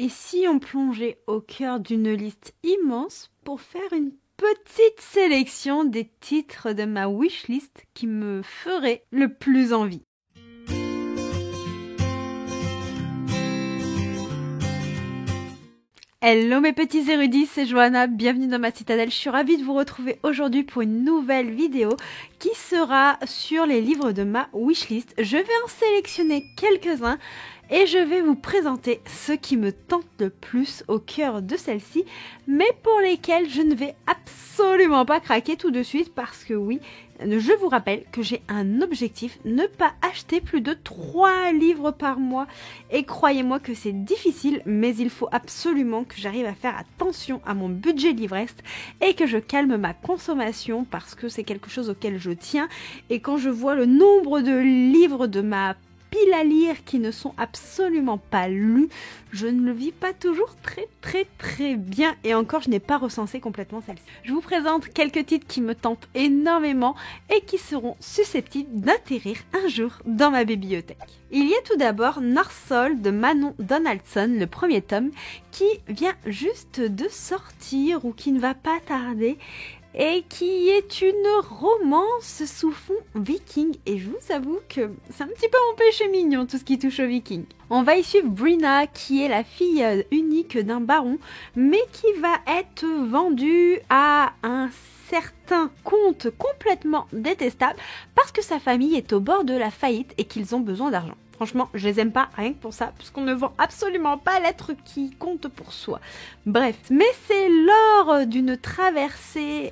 Et si on plongeait au cœur d'une liste immense pour faire une petite sélection des titres de ma wishlist qui me feraient le plus envie? Hello mes petits érudits, c'est Johanna, bienvenue dans ma citadelle. Je suis ravie de vous retrouver aujourd'hui pour une nouvelle vidéo qui sera sur les livres de ma wishlist. Je vais en sélectionner quelques-uns et je vais vous présenter ceux qui me tentent le plus au cœur de celle-ci, mais pour lesquels je ne vais absolument pas craquer tout de suite parce que oui, je vous rappelle que j'ai un objectif, ne pas acheter plus de 3 livres par mois. Et croyez-moi que c'est difficile, mais il faut absolument que j'arrive à faire attention à mon budget livreste et que je calme ma consommation parce que c'est quelque chose auquel je tiens. Et quand je vois le nombre de livres de ma pile à lire qui ne sont absolument pas lus, je ne le vis pas toujours très bien, et encore je n'ai pas recensé complètement celle-ci. Je vous présente quelques titres qui me tentent énormément et qui seront susceptibles d'atterrir un jour dans ma bibliothèque. Il y a tout d'abord North Soul de Manon Donaldson, le premier tome qui vient juste de sortir ou qui ne va pas tarder, et qui est une romance sous fond viking. Et je vous avoue que c'est un petit peu mon péché mignon, tout ce qui touche aux vikings. On va y suivre Brina, qui est la fille unique d'un baron, mais qui va être vendue à un certain comte complètement détestable parce que sa famille est au bord de la faillite et qu'ils ont besoin d'argent. Franchement, je les aime pas, rien que pour ça, puisqu'on ne vend absolument pas l'être qui compte pour soi. Bref, mais c'est lors d'une traversée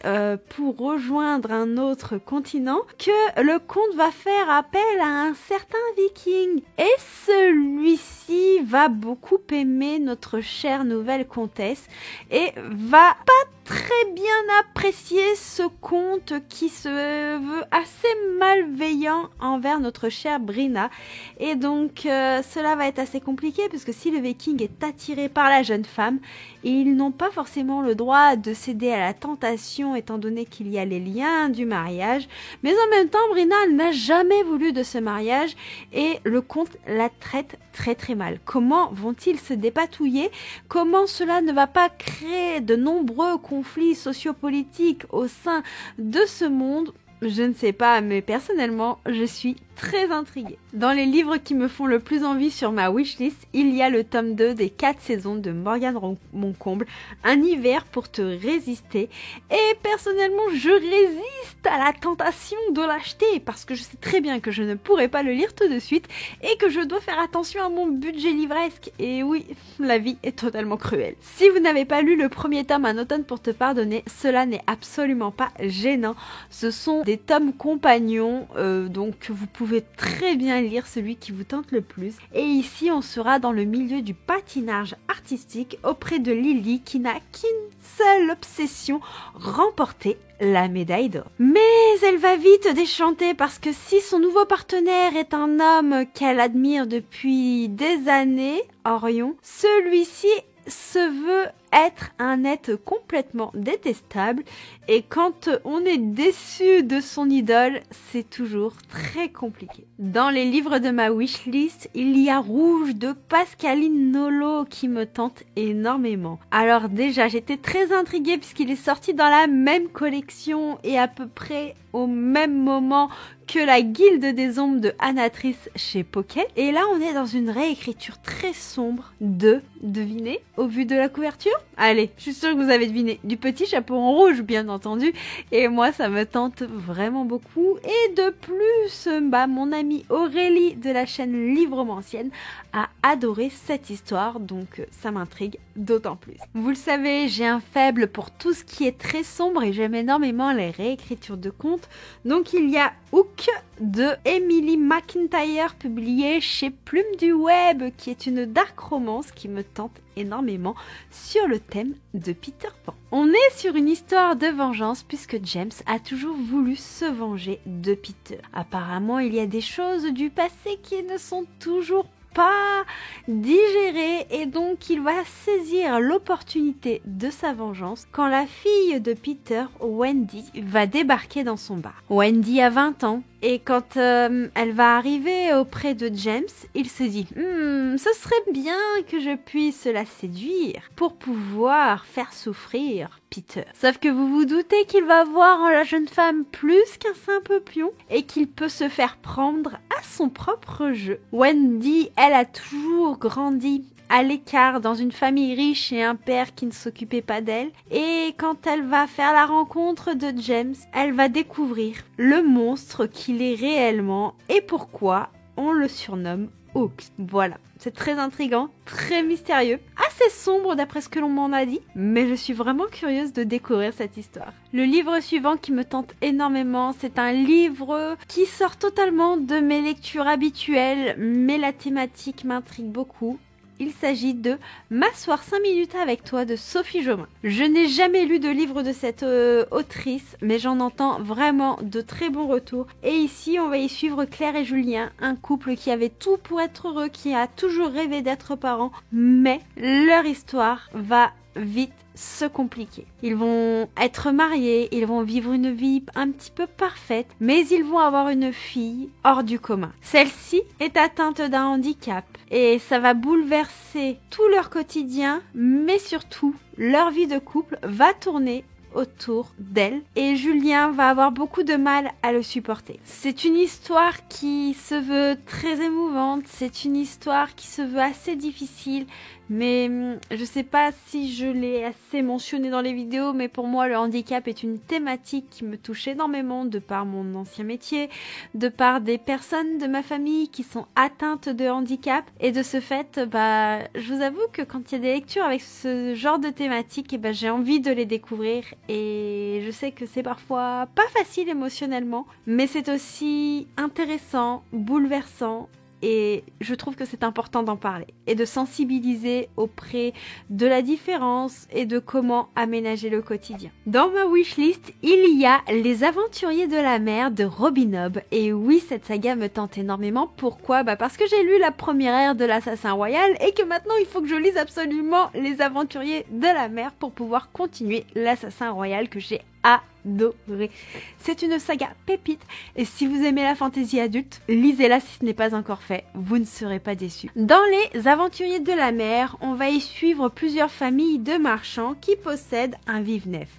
pour rejoindre un autre continent que le comte va faire appel à un certain viking. Et celui-ci va beaucoup aimer notre chère nouvelle comtesse et va pas très bien apprécier ce conte qui se veut assez malveillant envers notre chère Brina. Et donc cela va être assez compliqué parce que si le viking est attiré par la jeune femme, ils n'ont pas forcément le droit de céder à la tentation étant donné qu'il y a les liens du mariage. Mais en même temps, Brina n'a jamais voulu de ce mariage et le comte la traite très mal. Comment vont-ils se dépatouiller? Comment cela ne va pas créer de nombreux conflits sociopolitiques au sein de ce monde? Je ne sais pas, mais personnellement, je suis très intriguée. Dans les livres qui me font le plus envie sur ma wishlist, il y a le tome 2 des 4 saisons de Morgane Moncomble, Un hiver pour te résister. Et personnellement, je résiste à la tentation de l'acheter parce que je sais très bien que je ne pourrai pas le lire tout de suite et que je dois faire attention à mon budget livresque. Et oui, la vie est totalement cruelle. Si vous n'avez pas lu le premier tome Un automne pour te pardonner, cela n'est absolument pas gênant. Ce sont des tomes compagnons, donc vous pouvez très bien lire celui qui vous tente le plus. Et ici, on sera dans le milieu du patinage artistique auprès de Lily qui n'a qu'une seule obsession, remporter la médaille d'or. Mais elle va vite déchanter parce que si son nouveau partenaire est un homme qu'elle admire depuis des années, Orion, celui-ci se veut être un être complètement détestable et quand on est déçu de son idole, c'est toujours très compliqué. Dans les livres de ma wishlist, il y a Rouge de Pascaline Nolo qui me tente énormément. Alors déjà, j'étais très intriguée puisqu'il est sorti dans la même collection et à peu près au même moment que la Guilde des Ombres de Anatrice chez Pocket. Et là, on est dans une réécriture très sombre de, devinez, au vu de la couverture? Allez, je suis sûre que vous avez deviné, du petit chapeau en rouge, bien entendu. Et moi, ça me tente vraiment beaucoup. Et de plus, mon amie Aurélie de la chaîne Livromancienne a adoré cette histoire, donc ça m'intrigue d'autant plus. Vous le savez, j'ai un faible pour tout ce qui est très sombre et j'aime énormément les réécritures de contes. Donc il y a Hook de Emily McIntyre publié chez Plume du Web, qui est une dark romance qui me tente énormément sur le thème de Peter Pan. On est sur une histoire de vengeance puisque James a toujours voulu se venger de Peter. Apparemment, il y a des choses du passé qui ne sont toujours pas digéré et donc il va saisir l'opportunité de sa vengeance quand la fille de Peter, Wendy, va débarquer dans son bar. Wendy a 20 ans Et quand elle va arriver auprès de James, il se dit ce serait bien que je puisse la séduire pour pouvoir faire souffrir Peter. Sauf que vous vous doutez qu'il va voir en la jeune femme plus qu'un simple pion et qu'il peut se faire prendre à son propre jeu. Wendy, elle a toujours grandi à l'écart dans une famille riche et un père qui ne s'occupait pas d'elle. Et quand elle va faire la rencontre de James, elle va découvrir le monstre qu'il est réellement et pourquoi on le surnomme Hawk. Voilà, c'est très intriguant, très mystérieux, assez sombre d'après ce que l'on m'en a dit, mais je suis vraiment curieuse de découvrir cette histoire. Le livre suivant qui me tente énormément, c'est un livre qui sort totalement de mes lectures habituelles, mais la thématique m'intrigue beaucoup. Il s'agit de M'asseoir 5 minutes avec toi de Sophie Jomain. Je n'ai jamais lu de livre de cette autrice, mais j'en entends vraiment de très bons retours. Et ici, on va y suivre Claire et Julien, un couple qui avait tout pour être heureux, qui a toujours rêvé d'être parents, mais leur histoire va vite se compliquer. Ils vont être mariés, ils vont vivre une vie un petit peu parfaite, mais ils vont avoir une fille hors du commun. Celle-ci est atteinte d'un handicap et ça va bouleverser tout leur quotidien, mais surtout leur vie de couple va tourner autour d'elle et Julien va avoir beaucoup de mal à le supporter. C'est une histoire qui se veut très émouvante, c'est une histoire qui se veut assez difficile, mais je sais pas si je l'ai assez mentionné dans les vidéos, mais pour moi le handicap est une thématique qui me touche énormément de par mon ancien métier, de par des personnes de ma famille qui sont atteintes de handicap, et de ce fait, je vous avoue que quand il y a des lectures avec ce genre de thématique, j'ai envie de les découvrir, et je sais que c'est parfois pas facile émotionnellement, mais c'est aussi intéressant, bouleversant. Et je trouve que c'est important d'en parler et de sensibiliser auprès de la différence et de comment aménager le quotidien. Dans ma wishlist, il y a Les Aventuriers de la mer de Robin Hobb. Et oui, cette saga me tente énormément. Pourquoi ? Parce que j'ai lu la première ère de l'Assassin Royal et que maintenant il faut que je lise absolument Les Aventuriers de la mer pour pouvoir continuer l'Assassin Royal que j'ai adoré. C'est une saga pépite et si vous aimez la fantaisie adulte, lisez-la si ce n'est pas encore fait, vous ne serez pas déçus. Dans Les Aventuriers de la mer, on va y suivre plusieurs familles de marchands qui possèdent un vif-neuf.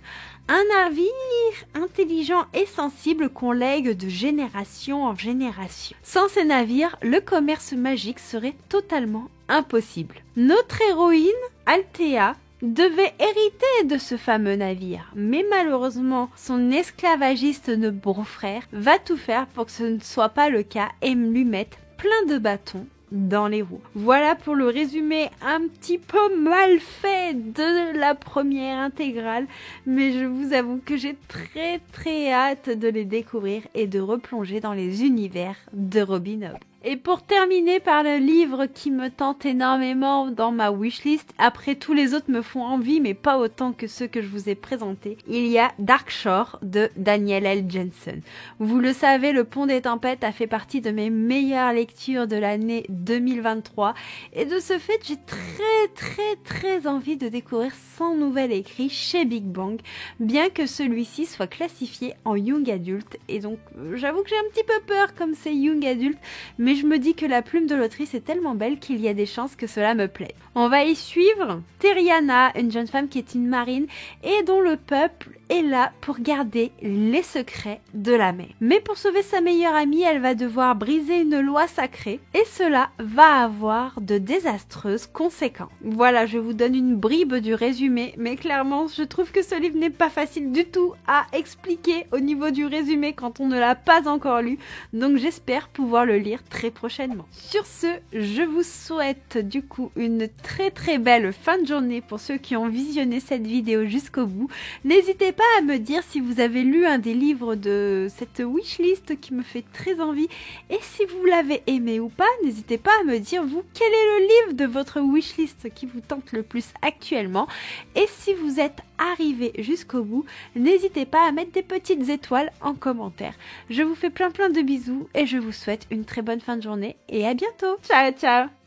Un navire intelligent et sensible qu'on lègue de génération en génération. Sans ces navires, le commerce magique serait totalement impossible. Notre héroïne, Althea, devait hériter de ce fameux navire, mais malheureusement son esclavagiste de beau-frère va tout faire pour que ce ne soit pas le cas et lui mette plein de bâtons dans les roues. Voilà pour le résumé un petit peu mal fait de la première intégrale, mais je vous avoue que j'ai très hâte de les découvrir et de replonger dans les univers de Robin Hobb. Et pour terminer par le livre qui me tente énormément dans ma wishlist, après tous les autres me font envie mais pas autant que ceux que je vous ai présentés, il y a Darkshore de Daniel L. Jensen. Vous le savez, Le Pont des Tempêtes a fait partie de mes meilleures lectures de l'année 2023 et de ce fait j'ai très envie de découvrir son nouvel écrit chez Big Bang, bien que celui-ci soit classifié en Young Adult et donc j'avoue que j'ai un petit peu peur comme c'est Young Adult, mais je me dis que la plume de l'autrice est tellement belle qu'il y a des chances que cela me plaise. On va y suivre Terriana, une jeune femme qui est une marine et dont le peuple est là pour garder les secrets de la mer. Mais pour sauver sa meilleure amie, elle va devoir briser une loi sacrée et cela va avoir de désastreuses conséquences. Voilà, je vous donne une bribe du résumé, mais clairement, je trouve que ce livre n'est pas facile du tout à expliquer au niveau du résumé quand on ne l'a pas encore lu, donc j'espère pouvoir le lire très prochainement. Sur ce, je vous souhaite du coup une très belle fin de journée pour ceux qui ont visionné cette vidéo jusqu'au bout. N'hésitez pas à me dire si vous avez lu un des livres de cette wishlist qui me fait très envie et si vous l'avez aimé ou pas, n'hésitez pas à me dire vous quel est le livre de votre wishlist qui vous tente le plus actuellement et si vous êtes arrivé jusqu'au bout, n'hésitez pas à mettre des petites étoiles en commentaire. Je vous fais plein de bisous et je vous souhaite une très bonne fin de journée et à bientôt. Ciao ciao.